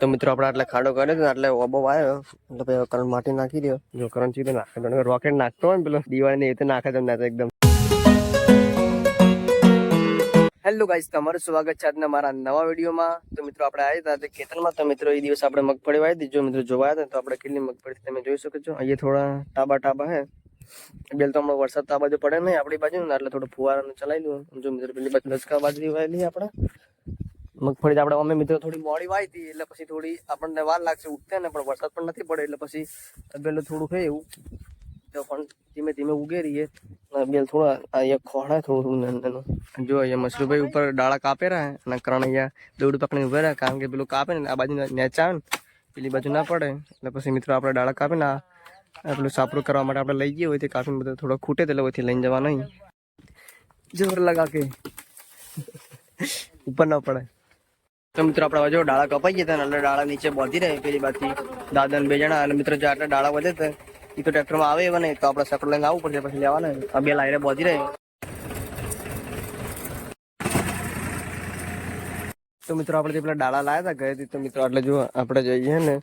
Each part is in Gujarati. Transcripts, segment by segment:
તો મિત્રો આપણે આટલે ખાડો કર્યો હતો એટલે ઓબો આવ્યો એટલે પછી કરંટ માટી નાખી દો. જો કરંટ સીધો નાખે રોકેટ નાખતો હોય ને પેલો દિવાળી ને એ તો નાખે તમને એકદમ. હેલો ગાઈસ, તમારું સ્વાગત છે આજના મારા નવા વિડીયોમાં. તો મિત્રો આપણે આવ્યા હતા ખેતરમાં. તો મિત્રો એ દિવસ આપણે મગફળી વાવી હતી. જો મિત્રો જોવા હતા તો આપણે કેટલી મગફળી તમે જોઈ શકો છો. અહીંયા થોડા ટાબા હે. બેલ તો હમણાં વરસાદ તો આ બાજુ પડે નહીં આપણી બાજુ ને એટલે થોડું ફુવારાનું ચલાવી દઉં. જો મિત્રો પેલી બાજુ લસકા બાજરી વાવેલી આપણે મગફળી આપણે અમે મિત્રો થોડી મોડી વાવી હતી એટલે પછી થોડી આપણને વાર લાગશે ઉગતે ને, પણ વરસાદ પણ નથી પડે એટલે પછી બેલ થોડું છે એવું તો પણ ધીમે ધીમે ઉગે રહીએ. બેલ થોડા અહીંયા ખોડા થોડું નાનું. જો અહીંયા મશરૂભાઈ ઉપર ડાળા કાપે રહ્યા અને કરણ અહીંયા દોડું પકડીને ઉભા રહ્યા, કારણ કે પેલું કાપે ને આ બાજુ નેચા આવે ને પેલી બાજુ ના પડે એટલે પછી મિત્રો આપણે ડાળા કાપે ને પેલું સાપરું કરવા માટે આપણે લઈ ગઈએ હોય તે કાપીને બધું થોડો ખૂટે એટલે ઓથી લઈને જવા નહીં. જોર લગા કે ઉપર ના પડે. તો મિત્રો આપણે જો ડાળા કપાઈ ગયા હતા એટલે ડાળા નીચે બોધી રહે પેલી બાજુ દાદા બે જણા. અને મિત્રો જો આટલા ડાળા વધે તો એ તો ટ્રેક્ટરમાં આવે એવા નહીં તો આપણે સકડો લઈને આવવું પડશે પછી લેવાના. આ બે લાઈરે બોધી રહે. તો મિત્રો આપણે જે પેલા ડાળા લાવ્યા હતા ગયેથી તો મિત્રો એટલે જો આપણે જઈએ ને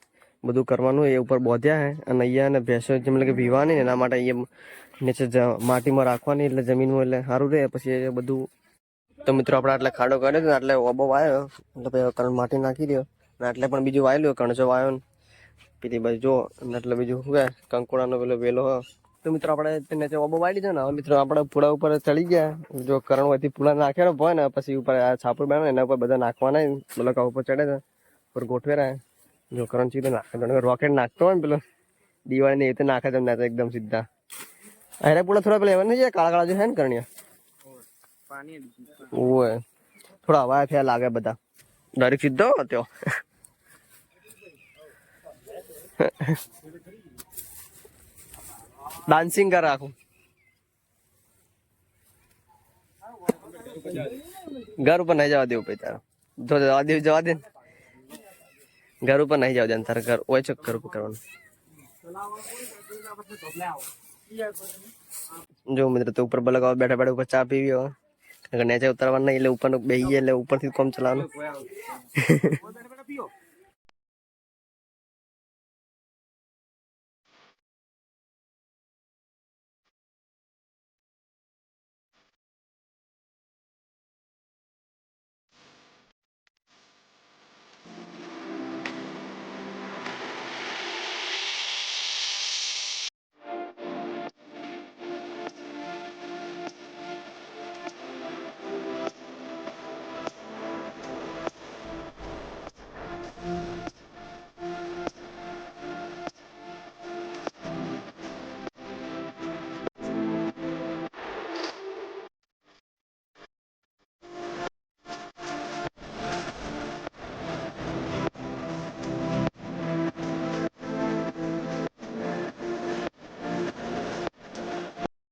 બધું કરવાનું એ ઉપર બોધ્યા હે. અને અહીંયા ને ભેંસો જેમ કે પીવાની એના માટે અહીંયા નીચે માટીમાં રાખવાની એટલે જમીનમાં એટલે સારું રહે પછી એ બધું. તો મિત્રો આપણે આટલે ખાડો કર્યો હતો એટલે ઓબો વાયો એટલે પછી કરંટ માટી નાખી દો. અને એટલે પણ બીજું વાયેલું કણચો વાયો ને પેલી બાજુ જો એટલે બીજું શું કહે કંકોડાનો પેલો વેલો. તો મિત્રો આપણે નીચે ઓબો વાળી દીધો ને. હવે મિત્રો આપણે પૂળા ઉપર ચડી ગયા. જો કરણ હોયથી પૂળા નાખ્યા હોય ને પછી ઉપર આ છાપરું બનાવે એના ઉપર બધા નાખવાના બધા ઉપર ચડે છે ઉપર ગોઠવે રહ્યા. જો કરણ સીધો નાખે રોકેટ નાખતો હોય ને પેલો દિવાળી ને એ તો નાખે તમને એકદમ સીધા. અરે પૂળા થોડા પેલા એવા નહીં જાય કાળા કાળા જો હે ને કરણિયા ઓય થોડા હવા થયા લાગે બધા ડાયરેક્ટ સીધો ત્યો. ડાન્સિંગ કર રાખું ઘર ઉપર નહીં જવા દેવું પછી તારો જવા દે ઘર ઉપર નહીં જવા દે તારે ઘર ઓય ચક ઘર ઉપર કરવાનું. જો મિત્ર તો ઉપર બલક બેઠા બેઠા ઉપર ચા પીવી હોય નીચે ઉતરવાનું નહીં એટલે ઉપર બેહીએ એટલે ઉપરથી કોમ ચલાવવાનું.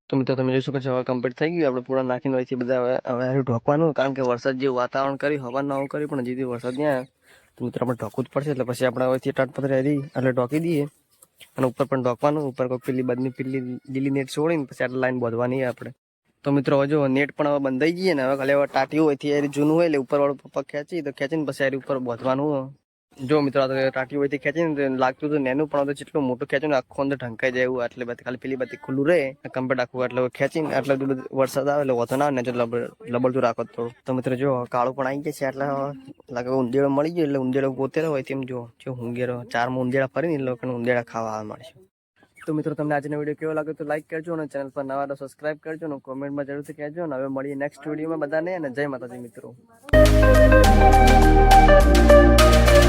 તો મિત્રો તમે જોઈ શકો છો હવે કમ્પ્લીટ થઈ ગયું. આપણે પૂરા નાખીને હોય બધા હવે ઢોકવાનું, કારણ કે વરસાદ જેવું વાતાવરણ કર્યું હવા નવું કર્યું પણ જેથી વરસાદ નહીં આવે તો મિત્રો આપણે ઢોકવું જ પડશે. એટલે પછી આપણે હવેથી ટાટપત્ર રહી એટલે ઢોકી દઈએ. અને ઉપર પણ ઢોકવાનું. ઉપર કોઈ પેલી બાજુની પેલી લીલી નેટ છોડીને પછી આટલા લાઈન બોધવાની આપણે. તો મિત્રો હવે જો નેટ પણ હવે બંધાઈ ગઈ ને હવે ખાલી હવે ટાટી હોય એ જૂનું હોય એટલે ઉપર વાળું પગ ખેંચી તો ખેંચીને પછી આ ઉપર બોધવાનું. જો મિત્રો ટાટી હોય ખેંચીને લાગતું હતું નેનું પણ જેટલું મોટું ખેંચો ને આખું અંદર ઢંકાઈ જાય એવું. એટલે બધી ખાલી પેલી બધી ખુલ્લું રહે કમ્પ્લીટ આખું એટલે ખેંચીને એટલે બધું વરસાદ આવે એટલે વધુ ના આવે ને લબડતું રાખો થોડું. તો મિત્રો જો કાળું પણ આવી ગયા છે એટલે લાગે ઊંધેડો મળી ગયો એટલે ઊંધેડો ગોતેલો હોય તેમ જો ઊંઘેરો 4 ઊંધેડા ફરીને એ લોકોને ઊંધેડા ખાવા આવે મળશે. તો મિત્રો તમને આજનો વિડીયો કેવો લાગે તો લાઈક કરજો અને ચેનલ પર નવા તો સબસ્ક્રાઇબ કરજો અને કોમેન્ટમાં જરૂરથી કહેજો. અને હવે મળીએ નેક્સ્ટ વિડીયોમાં બધાને અને જય માતાજી મિત્રો.